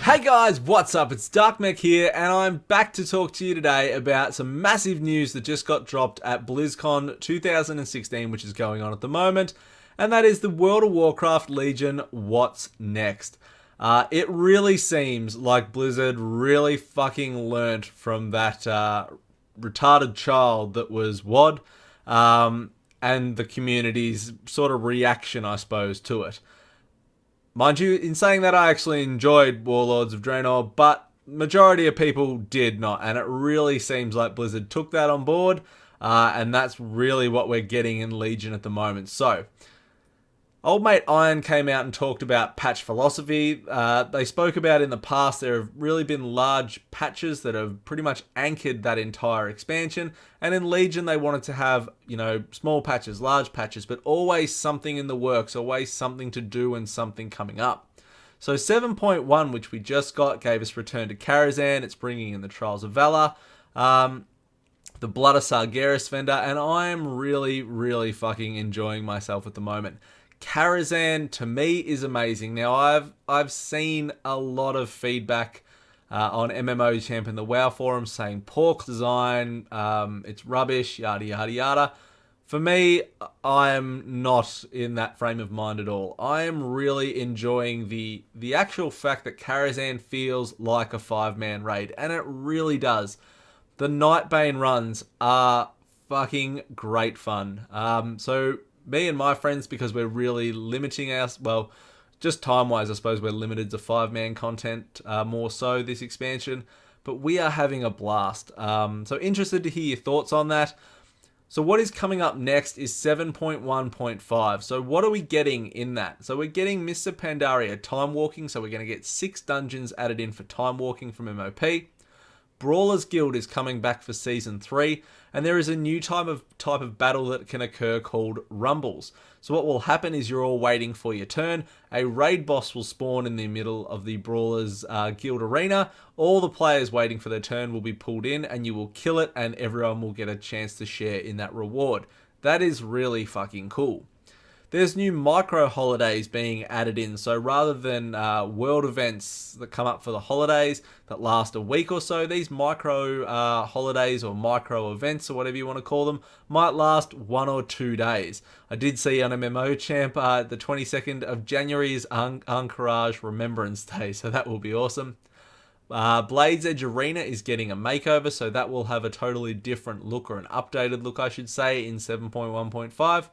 Hey guys, what's up? It's Darkmech here, and I'm back to talk to you today about some massive news that just got dropped at Blizzcon 2016, which is going on at the moment, and that is the World of Warcraft Legion What's Next. It really seems like Blizzard really fucking learnt from that retarded child that was WoD, and the community's sort of reaction, I suppose, to it. Mind you, in saying that, I actually enjoyed Warlords of Draenor, but majority of people did not, and it really seems like Blizzard took that on board, and that's really what we're getting in Legion at the moment. So, old mate Iron came out and talked about patch philosophy. They spoke about in the past there have really been large patches that have pretty much anchored that entire expansion. And in Legion they wanted to have, small patches, large patches, but always something in the works, always something to do and something coming up. So 7.1, which we just got, gave us Return to Karazhan. It's bringing in the Trials of Valor, the Blood of Sargeras vendor, and I am really, really fucking enjoying myself at the moment. Karazhan to me is amazing. Now I've seen a lot of feedback on MMO Champ in the WoW forums saying poor design, it's rubbish, yada yada yada. For me, I am not in that frame of mind at all. I am really enjoying the actual fact that Karazhan feels like a 5-man raid, and it really does. The Nightbane runs are fucking great fun. So me and my friends, because we're really limiting just time-wise, I suppose we're limited to 5-man content more so this expansion, but we are having a blast. So interested to hear your thoughts on that. So what is coming up next is 7.1.5. So what are we getting in that? So we're getting Mists of Pandaria time walking, so we're going to get 6 dungeons added in for time walking from MOP. Brawlers Guild is coming back for Season 3, and there is a new type of battle that can occur called Rumbles. So what will happen is you're all waiting for your turn. A raid boss will spawn in the middle of the Brawlers Guild arena. All the players waiting for their turn will be pulled in, and you will kill it, and everyone will get a chance to share in that reward. That is really fucking cool. There's new micro holidays being added in, so rather than world events that come up for the holidays that last a week or so, these micro holidays or micro events or whatever you want to call them might last 1 or 2 days. I did see on MMO Champ the 22nd of January is Anchorage Remembrance Day, so that will be awesome. Blades Edge Arena is getting a makeover, so that will have a totally different look, or an updated look I should say, in 7.1.5.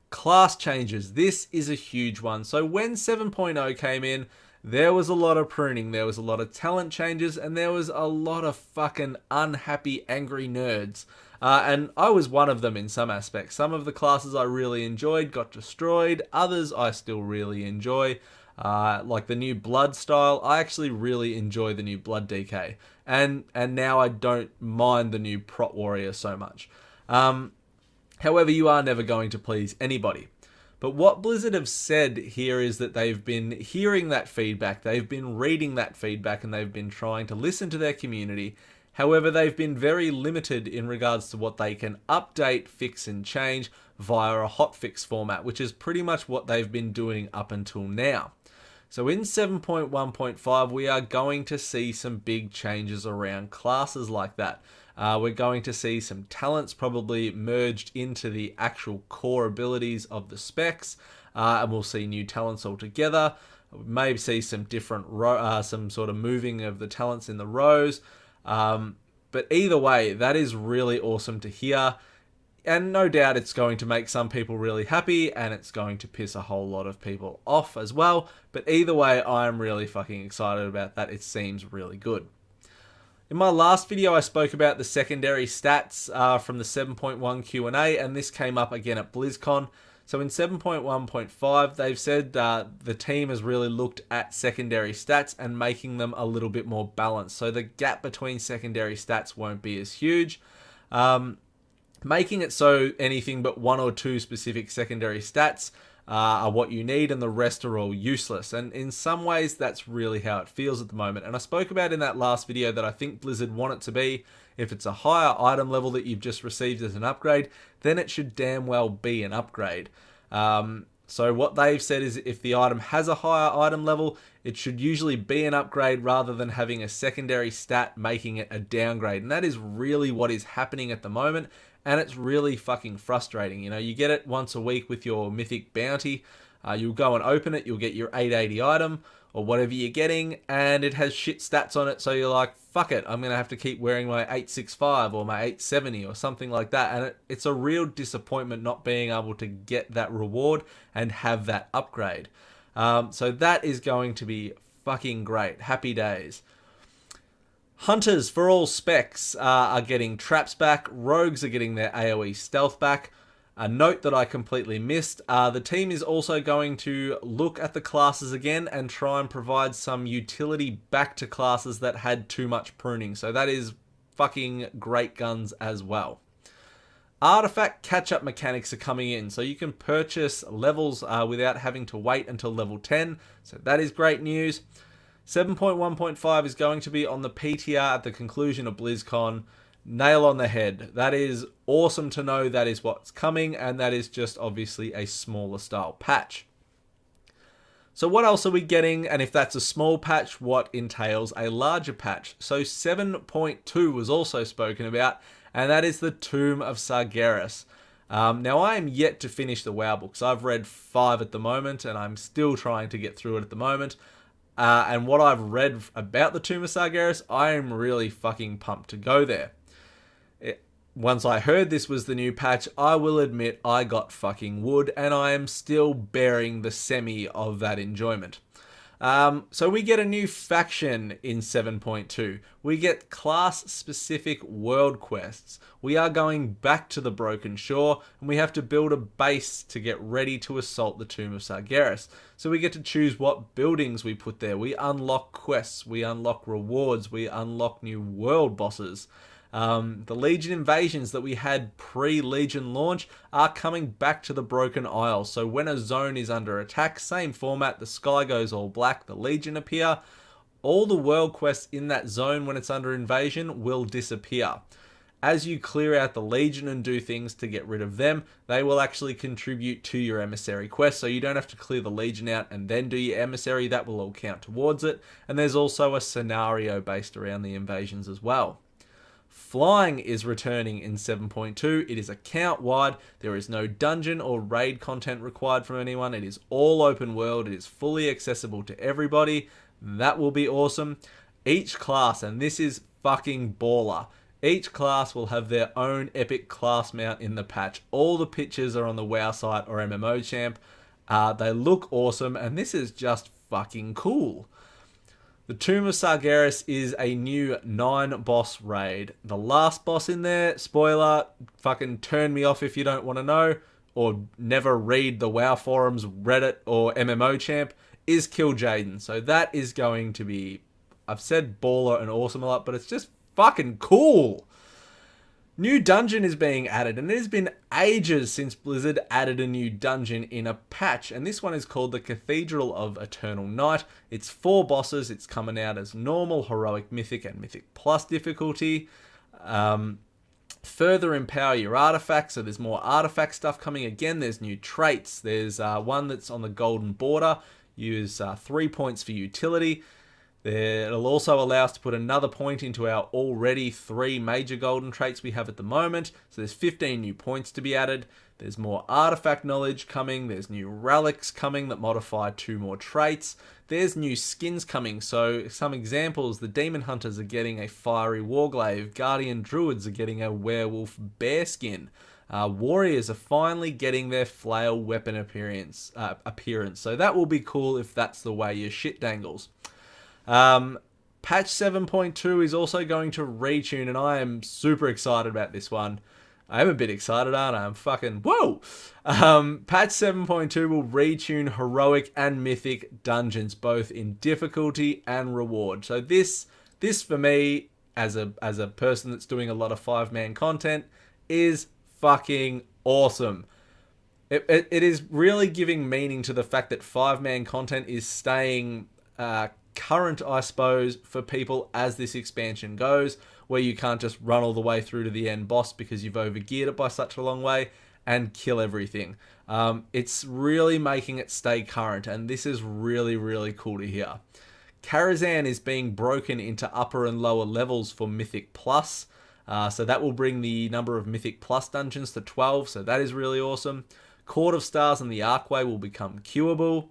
Class changes. This is a huge one. So when 7.0 came in, there was a lot of pruning, there was a lot of talent changes, and there was a lot of fucking unhappy, angry nerds. And I was one of them in some aspects. Some of the classes I really enjoyed got destroyed. Others I still really enjoy. Like the new Blood style. I actually really enjoy the new Blood DK. And now I don't mind the new Prot Warrior so much. However, you are never going to please anybody. But what Blizzard have said here is that they've been hearing that feedback, they've been reading that feedback, and they've been trying to listen to their community. However, they've been very limited in regards to what they can update, fix, and change via a hotfix format, which is pretty much what they've been doing up until now. So in 7.1.5, we are going to see some big changes around classes like that. We're going to see some talents probably merged into the actual core abilities of the specs, and we'll see new talents altogether. We may see some different some sort of moving of the talents in the rows, but either way, that is really awesome to hear. And no doubt it's going to make some people really happy, and it's going to piss a whole lot of people off as well. But either way, I'm really fucking excited about that. It seems really good. In my last video, I spoke about the secondary stats from the 7.1 Q&A, and this came up again at BlizzCon. So in 7.1.5, they've said the team has really looked at secondary stats and making them a little bit more balanced. So the gap between secondary stats won't be as huge. Making it so anything but 1 or 2 specific secondary stats are what you need, and the rest are all useless. And in some ways, that's really how it feels at the moment. And I spoke about in that last video that I think Blizzard want it to be, if it's a higher item level that you've just received as an upgrade, then it should damn well be an upgrade. So what they've said is if the item has a higher item level, it should usually be an upgrade rather than having a secondary stat making it a downgrade. And that is really what is happening at the moment. And it's really fucking frustrating. You know, you get it once a week with your mythic bounty. You'll go and open it. You'll get your 880 item or whatever you're getting. And it has shit stats on it. So you're like, fuck it. I'm going to have to keep wearing my 865 or my 870 or something like that. And it's a real disappointment not being able to get that reward and have that upgrade. So that is going to be fucking great. Happy days. Hunters for all specs are getting traps back. Rogues are getting their AoE stealth back. A note that I completely missed. The team is also going to look at the classes again and try and provide some utility back to classes that had too much pruning. So that is fucking great guns as well. Artifact catch-up mechanics are coming in. So you can purchase levels without having to wait until level 10. So that is great news. 7.1.5 is going to be on the PTR at the conclusion of BlizzCon. Nail on the head. That is awesome to know that is what's coming, and that is just obviously a smaller style patch. So what else are we getting? And if that's a small patch, what entails a larger patch? So 7.2 was also spoken about, and that is the Tomb of Sargeras. Now I am yet to finish the WoW books. I've read 5 at the moment, and I'm still trying to get through it at the moment. And what I've read about the Tomb of Sargeras, I am really fucking pumped to go there. Once I heard this was the new patch, I will admit I got fucking wood, and I am still bearing the semi of that enjoyment. So we get a new faction in 7.2. We get class-specific world quests. We are going back to the Broken Shore, and we have to build a base to get ready to assault the Tomb of Sargeras. So we get to choose what buildings we put there. We unlock quests, we unlock rewards, we unlock new world bosses. The Legion invasions that we had pre-Legion launch are coming back to the Broken Isle. So when a zone is under attack, same format, the sky goes all black, the Legion appear. All the world quests in that zone when it's under invasion will disappear. As you clear out the Legion and do things to get rid of them, they will actually contribute to your emissary quest. So you don't have to clear the Legion out and then do your emissary. That will all count towards it. And there's also a scenario based around the invasions as well. Flying is returning in 7.2. It is account wide. There is no dungeon or raid content required from anyone. It is all open world. It is fully accessible to everybody. That will be awesome. Each class, and this is fucking baller, each class will have their own epic class mount in the patch. All the pictures are on the WoW site or MMO Champ. They look awesome, and this is just fucking cool. The Tomb of Sargeras is a new 9-boss raid. The last boss in there, spoiler, fucking turn me off if you don't want to know, or never read the WoW forums, Reddit, or MMO Champ, is Kill Jaden. So that is going to be, I've said baller and awesome a lot, but it's just fucking cool. New dungeon is being added, and it has been ages since Blizzard added a new dungeon in a patch, and this one is called the Cathedral of Eternal Night. It's 4 bosses. It's coming out as normal, heroic, mythic, and mythic plus difficulty. Further empower your artifacts, so there's more artifact stuff coming. Again, there's new traits. There's one that's on the golden border. Use 3 points for utility. It'll also allow us to put another point into our already 3 major golden traits we have at the moment. So there's 15 new points to be added. There's more artifact knowledge coming. There's new relics coming that modify 2 more traits. There's new skins coming. So some examples, the Demon Hunters are getting a Fiery Warglaive. Guardian Druids are getting a Werewolf Bear skin. Warriors are finally getting their flail weapon appearance. So that will be cool if that's the way your shit dangles. Patch 7.2 is also going to retune, and I am super excited about this one. I am a bit excited, aren't I? I'm fucking whoa! Patch 7.2 will retune heroic and mythic dungeons, both in difficulty and reward. So this for me, as a person that's doing a lot of 5-man content, is fucking awesome. It is really giving meaning to the fact that 5-man content is staying current, I suppose, for people as this expansion goes, where you can't just run all the way through to the end boss because you've overgeared it by such a long way. and kill everything. It's really making it stay current, and this is really, really cool to hear. Karazhan is being broken into upper and lower levels for Mythic Plus. So that will bring the number of Mythic Plus dungeons to 12, so that is really awesome. Court of Stars and the Archway will become queuable.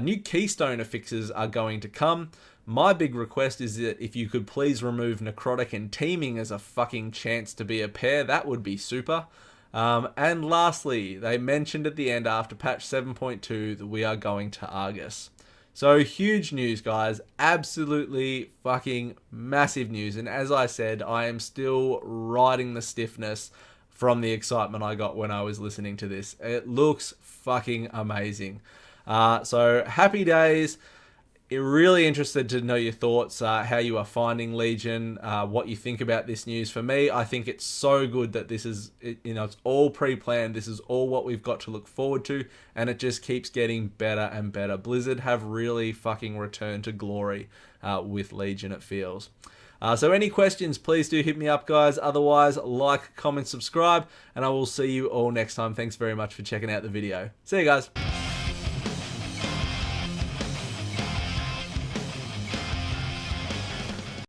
New Keystone affixes are going to come. My big request is that if you could please remove Necrotic and Teeming as a fucking chance to be a pair, that would be super. And lastly, they mentioned at the end after patch 7.2 that we are going to Argus. So huge news, guys. Absolutely fucking massive news. And as I said, I am still riding the stiffness from the excitement I got when I was listening to this. It looks fucking amazing. So happy days. Really interested to know your thoughts, how you are finding Legion, what you think about this news. For me, I think it's so good that this is, it's all pre-planned. This is all what we've got to look forward to, and it just keeps getting better and better. Blizzard have really fucking returned to glory with Legion, it feels. So any questions, please do hit me up, guys. Otherwise, like, comment, subscribe, and I will see you all next time. Thanks very much for checking out the video. See you guys.